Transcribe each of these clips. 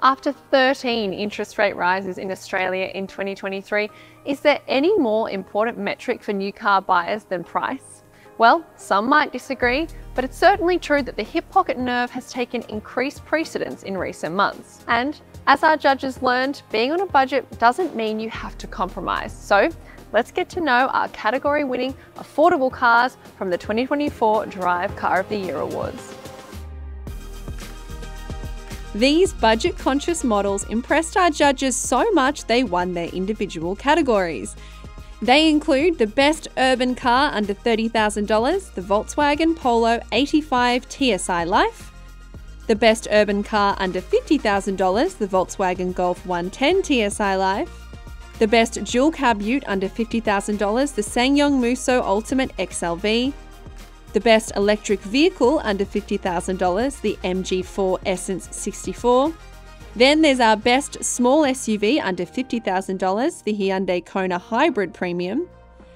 After 13 interest rate rises in Australia in 2023, is there any more important metric for new car buyers than price? Well, some might disagree, but it's certainly true that the hip pocket nerve has taken increased precedence in recent months. And as our judges learned, being on a budget doesn't mean you have to compromise. So let's get to know our category-winning affordable cars from the 2024 Drive Car of the Year Awards. These budget-conscious models impressed our judges so much they won their individual categories. They include the best urban car under $30,000, the Volkswagen Polo 85 TSI Life, the best urban car under $50,000, the Volkswagen Golf 110 TSI Life, the best dual cab ute under $50,000, the SsangYong Musso Ultimate XLV, the best electric vehicle under $50,000, the MG4 Essence 64. Then there's our best small SUV under $50,000, the Hyundai Kona Hybrid Premium.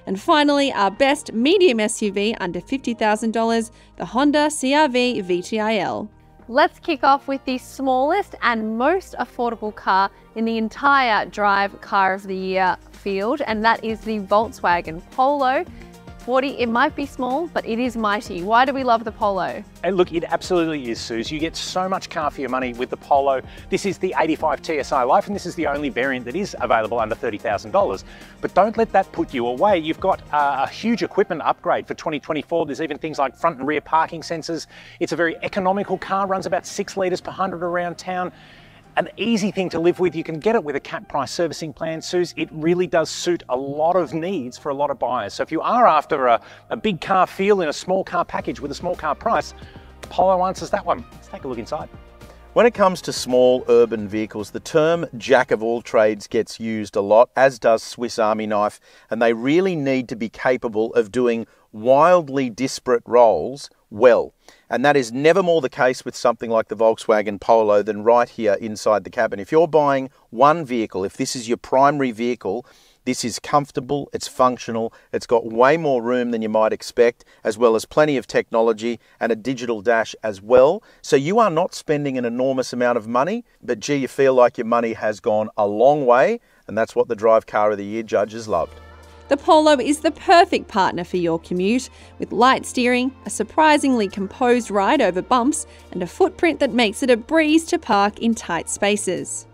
And finally, our best medium SUV under $50,000, the Honda CR-V VTIL. Let's kick off with the smallest and most affordable car in the entire Drive Car of the Year field, and that is the Volkswagen Polo. It might be small, but it is mighty. Why do we love the Polo? And look, it absolutely is, Suze. You get so much car for your money with the Polo. This is the 85 TSI Life, and this is the only variant that is available under $30,000. But don't let that put you away. You've got a huge equipment upgrade for 2024. There's even things like front and rear parking sensors. It's a very economical car, runs about 6 litres per 100 around town. An easy thing to live with. You can get it with a cap price servicing plan, Suze. It really does suit a lot of needs for a lot of buyers. So if you are after a big car feel in a small car package with a small car price, Polo answers that one. Let's take a look inside. When it comes to small urban vehicles, the term jack of all trades gets used a lot, as does Swiss Army knife, and they really need to be capable of doing wildly disparate roles well. And that is never more the case with something like the Volkswagen Polo than right here inside the cabin. If you're buying one vehicle, if this is your primary vehicle, this is comfortable, it's functional, it's got way more room than you might expect, as well as plenty of technology and a digital dash as well. So you are not spending an enormous amount of money, but gee, you feel like your money has gone a long way, and that's what the Drive Car of the Year judges loved. The Polo is the perfect partner for your commute, with light steering, a surprisingly composed ride over bumps, and a footprint that makes it a breeze to park in tight spaces.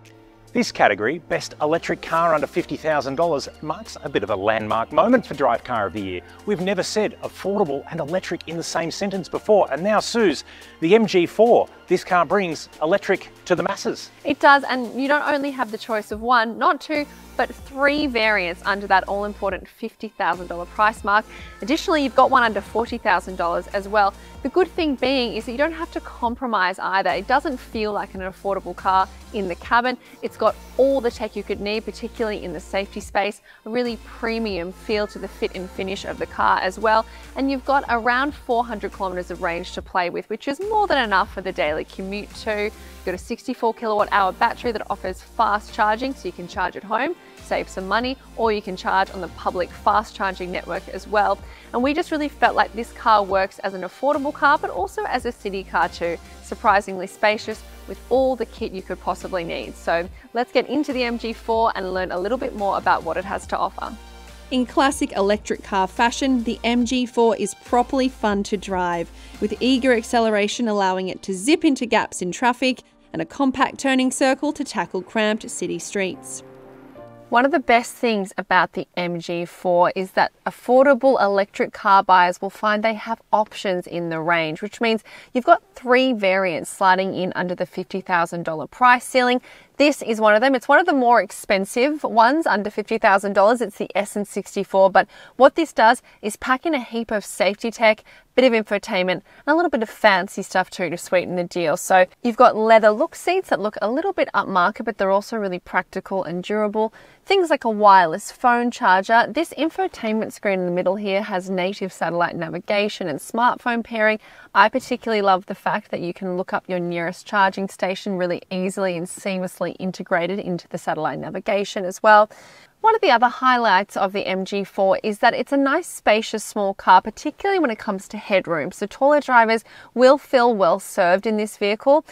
This category, Best Electric Car Under $50,000, marks a bit of a landmark moment for Drive Car of the Year. We've never said affordable and electric in the same sentence before, and now, Suze, the MG4, this car brings electric to the masses. It does, and you don't only have the choice of one, not two, but 3 variants under that all-important $50,000 price mark. Additionally, you've got one under $40,000 as well. The good thing being is that you don't have to compromise either. It doesn't feel like an affordable car in the cabin. It's got all the tech you could need, particularly in the safety space, a really premium feel to the fit and finish of the car as well. And you've got around 400 kilometers of range to play with, which is more than enough for the daily commute too. You've got a 64 kilowatt hour battery that offers fast charging, so you can charge at home, save some money, or you can charge on the public fast charging network as well. And we just really felt like this car works as an affordable car, but also as a city car too. Surprisingly spacious with all the kit you could possibly need. So let's get into the MG4 and learn a little bit more about what it has to offer. In classic electric car fashion, the MG4 is properly fun to drive, with eager acceleration allowing it to zip into gaps in traffic and a compact turning circle to tackle cramped city streets. One of the best things about the MG4 is that affordable electric car buyers will find they have options in the range, which means you've got 3 variants sliding in under the $50,000 price ceiling. This is one of them. It's one of the more expensive ones under $50,000. It's the Essence 64, but what this does is pack in a heap of safety tech, bit of infotainment, and a little bit of fancy stuff too to sweeten the deal. So you've got leather look seats that look a little bit upmarket, but they're also really practical and durable. Things like a wireless phone charger. This infotainment screen in the middle here has native satellite navigation and smartphone pairing. I particularly love the fact that you can look up your nearest charging station really easily and seamlessly integrated into the satellite navigation as well. One of the other highlights of the MG4 is that it's a nice spacious small car, particularly when it comes to headroom. So taller drivers will feel well served in this vehicle.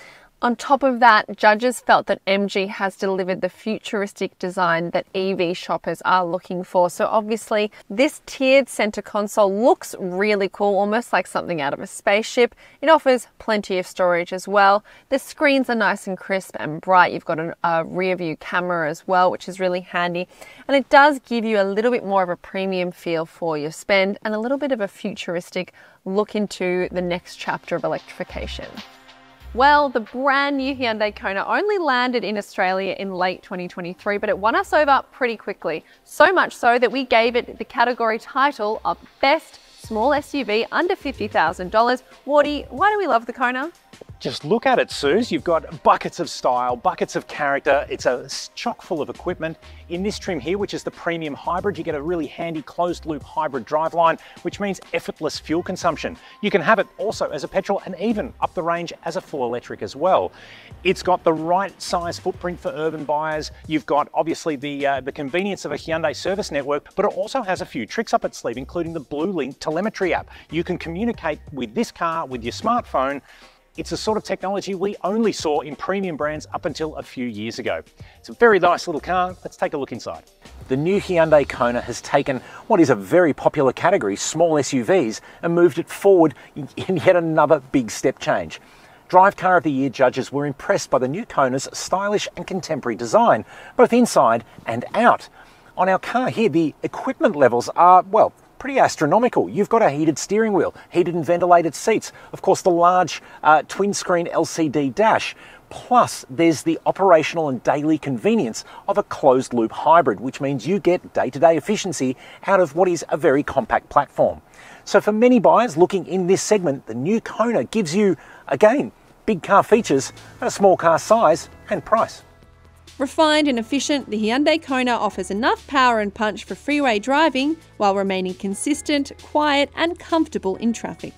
On top of that, judges felt that MG has delivered the futuristic design that EV shoppers are looking for. So obviously, this tiered center console looks really cool, almost like something out of a spaceship. It offers plenty of storage as well. The screens are nice and crisp and bright. You've got a rear view camera as well, which is really handy. And it does give you a little bit more of a premium feel for your spend and a little bit of a futuristic look into the next chapter of electrification. Well, the brand new Hyundai Kona only landed in Australia in late 2023, but it won us over pretty quickly. So much so that we gave it the category title of Best Small SUV under $50,000. Wardy, why do we love the Kona? Just look at it, Suze. You've got buckets of style, buckets of character. It's a chock full of equipment. In this trim here, which is the premium hybrid, you get a really handy closed loop hybrid driveline, which means effortless fuel consumption. You can have it also as a petrol and even up the range as a full electric as well. It's got the right size footprint for urban buyers. You've got obviously the convenience of a Hyundai service network, but it also has a few tricks up its sleeve, including the BlueLink telemetry app. You can communicate with this car with your smartphone. It's a sort of technology we only saw in premium brands up until a few years ago. It's a very nice little car. Let's take a look inside. The new Hyundai Kona has taken what is a very popular category, small SUVs, and moved it forward in yet another big step change. Drive Car of the Year judges were impressed by the new Kona's stylish and contemporary design, both inside and out. On our car here, the equipment levels are, well, pretty astronomical. You've got a heated steering wheel, heated and ventilated seats, of course the large twin screen LCD dash, plus there's the operational and daily convenience of a closed loop hybrid, which means you get day-to-day efficiency out of what is a very compact platform. So for many buyers looking in this segment, the new Kona gives you, again, big car features at a small car size and price. Refined and efficient, the Hyundai Kona offers enough power and punch for freeway driving while remaining consistent, quiet and comfortable in traffic.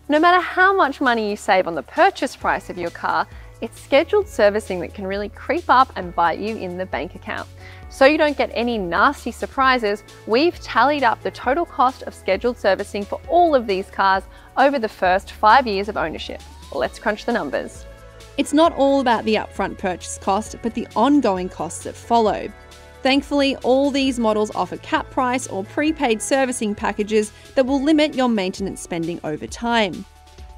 No matter how much money you save on the purchase price of your car, it's scheduled servicing that can really creep up and bite you in the bank account. So you don't get any nasty surprises, we've tallied up the total cost of scheduled servicing for all of these cars over the first 5 years of ownership. Let's crunch the numbers. It's not all about the upfront purchase cost, but the ongoing costs that follow. Thankfully, all these models offer cap price or prepaid servicing packages that will limit your maintenance spending over time.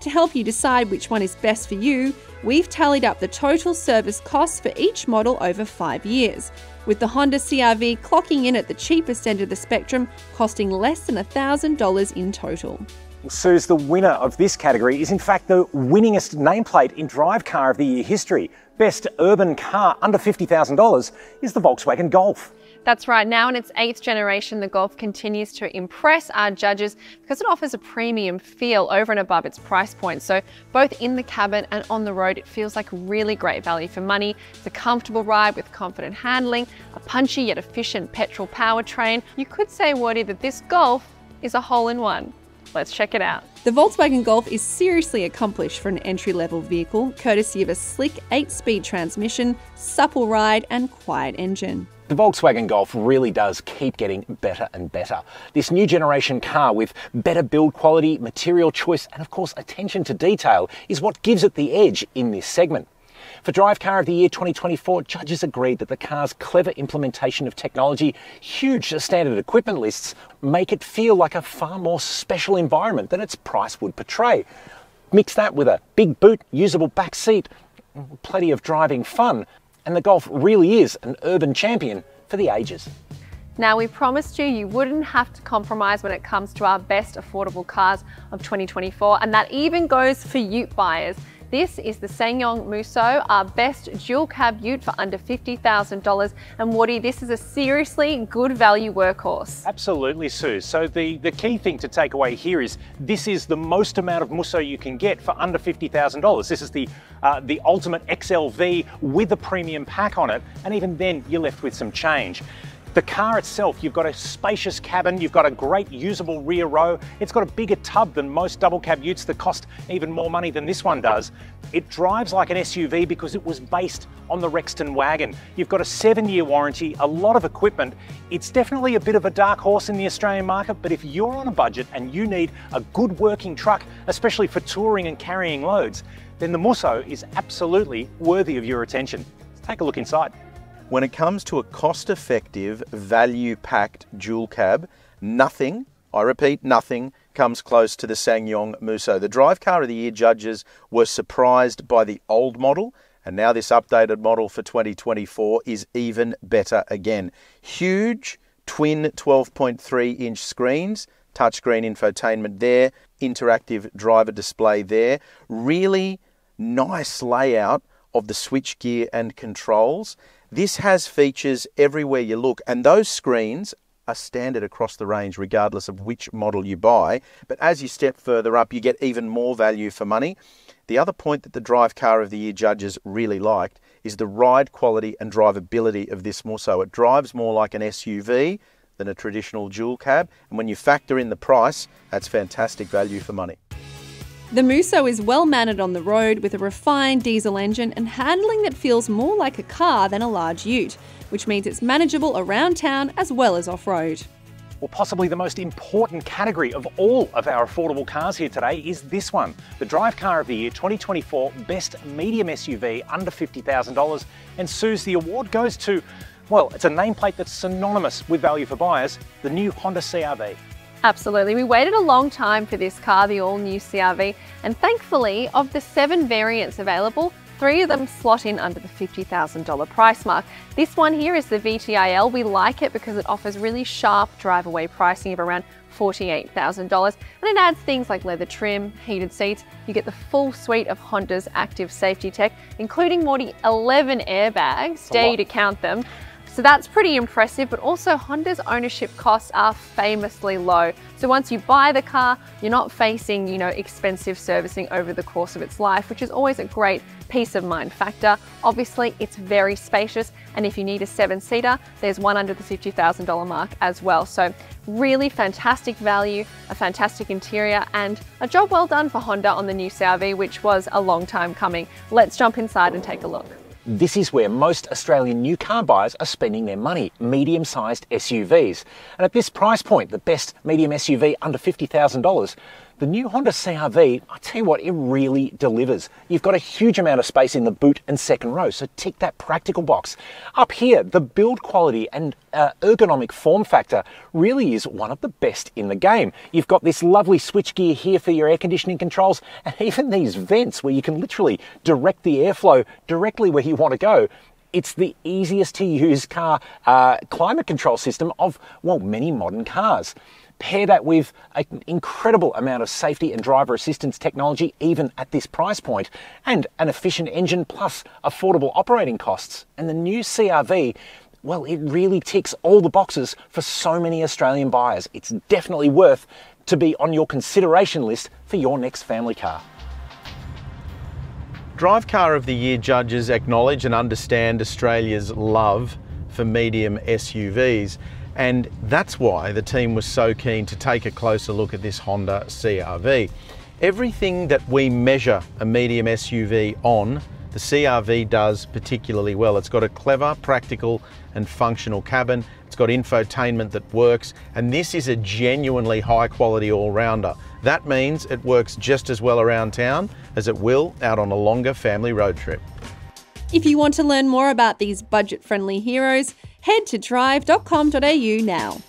To help you decide which one is best for you, we've tallied up the total service costs for each model over 5 years, with the Honda CR-V clocking in at the cheapest end of the spectrum, costing less than $1,000 in total. Suze, the winner of this category is in fact the winningest nameplate in Drive Car of the Year history. Best urban car under $50,000 is the Volkswagen Golf. That's right. Now in its 8th generation, the Golf continues to impress our judges because it offers a premium feel over and above its price point. So both in the cabin and on the road, it feels like really great value for money. It's a comfortable ride with confident handling, a punchy yet efficient petrol powertrain. You could say, Wardy, that this Golf is a hole-in-one. Let's check it out. The Volkswagen Golf is seriously accomplished for an entry-level vehicle, courtesy of a slick 8-speed transmission, supple ride and quiet engine. The Volkswagen Golf really does keep getting better and better. This new generation car with better build quality, material choice and of course attention to detail is what gives it the edge in this segment. For Drive Car of the Year 2024, judges agreed that the car's clever implementation of technology, huge standard equipment lists, make it feel like a far more special environment than its price would portray. Mix that with a big boot, usable back seat, plenty of driving fun, and the Golf really is an urban champion for the ages. Now, we promised you wouldn't have to compromise when it comes to our best affordable cars of 2024, and that even goes for ute buyers. This is the SsangYong Musso, our best dual cab ute for under $50,000. And Wardy, this is a seriously good value workhorse. Absolutely, Suze. So the key thing to take away here is this is the most amount of Musso you can get for under $50,000. This is the ultimate XLV with a premium pack on it, and even then you're left with some change. The car itself, you've got a spacious cabin, you've got a great usable rear row, it's got a bigger tub than most double cab utes that cost even more money than this one does. It drives like an SUV because it was based on the Rexton wagon. You've got a 7-year warranty, a lot of equipment. It's definitely a bit of a dark horse in the Australian market, but if you're on a budget and you need a good working truck, especially for touring and carrying loads, then the Musso is absolutely worthy of your attention. Let's take a look inside. When it comes to a cost-effective, value-packed dual cab, nothing, I repeat, nothing comes close to the SsangYong Musso. The Drive Car of the Year judges were surprised by the old model, and now this updated model for 2024 is even better again. Huge twin 12.3-inch screens, touchscreen infotainment there, interactive driver display there, really nice layout of the switchgear and controls. This has features everywhere you look, and those screens are standard across the range regardless of which model you buy. But as you step further up, you get even more value for money. The other point that the Drive Car of the Year judges really liked is the ride quality and drivability of this Musso. It drives more like an SUV than a traditional dual cab, and when you factor in the price, that's fantastic value for money. The Musso is well mannered on the road with a refined diesel engine and handling that feels more like a car than a large ute, which means it's manageable around town as well as off-road. Well, possibly the most important category of all of our affordable cars here today is this one, the Drive Car of the Year 2024 Best Medium SUV under $50,000. And Suze, the award goes to, well, it's a nameplate that's synonymous with value for buyers, the new Honda CR-V. Absolutely. We waited a long time for this car, the all-new CR-V, and thankfully, of the 7 variants available, 3 of them slot in under the $50,000 price mark. This one here is the VTIL. We like it because it offers really sharp drive-away pricing of around $48,000, and it adds things like leather trim, heated seats. You get the full suite of Honda's active safety tech, including more than 11 airbags, dare you to count them. So that's pretty impressive, but also Honda's ownership costs are famously low. So once you buy the car, you're not facing, expensive servicing over the course of its life, which is always a great peace of mind factor. Obviously, it's very spacious, and if you need a 7-seater, there's one under the $50,000 mark as well. So really fantastic value, a fantastic interior, and a job well done for Honda on the new CR-V, which was a long time coming. Let's jump inside and take a look. This is where most Australian new car buyers are spending their money, medium-sized SUVs. And at this price point, the best medium SUV under $50,000, the new Honda CR-V, I tell you what, it really delivers. You've got a huge amount of space in the boot and second row, so tick that practical box. Up here, the build quality and ergonomic form factor really is one of the best in the game. You've got this lovely switchgear here for your air conditioning controls, and even these vents where you can literally direct the airflow directly where you want to go. It's the easiest to use car climate control system of, well, many modern cars. Pair that with an incredible amount of safety and driver assistance technology, even at this price point, and an efficient engine plus affordable operating costs. And the new CR-V, well, it really ticks all the boxes for so many Australian buyers. It's definitely worth to be on your consideration list for your next family car. Drive Car of the Year judges acknowledge and understand Australia's love for medium SUVs. And that's why the team was so keen to take a closer look at this Honda CR-V. Everything that we measure a medium SUV on, the CR-V does particularly well. It's got a clever, practical and functional cabin. It's got infotainment that works, and this is a genuinely high quality all-rounder. That means it works just as well around town as it will out on a longer family road trip. If you want to learn more about these budget-friendly heroes, head to Drive.com.au now.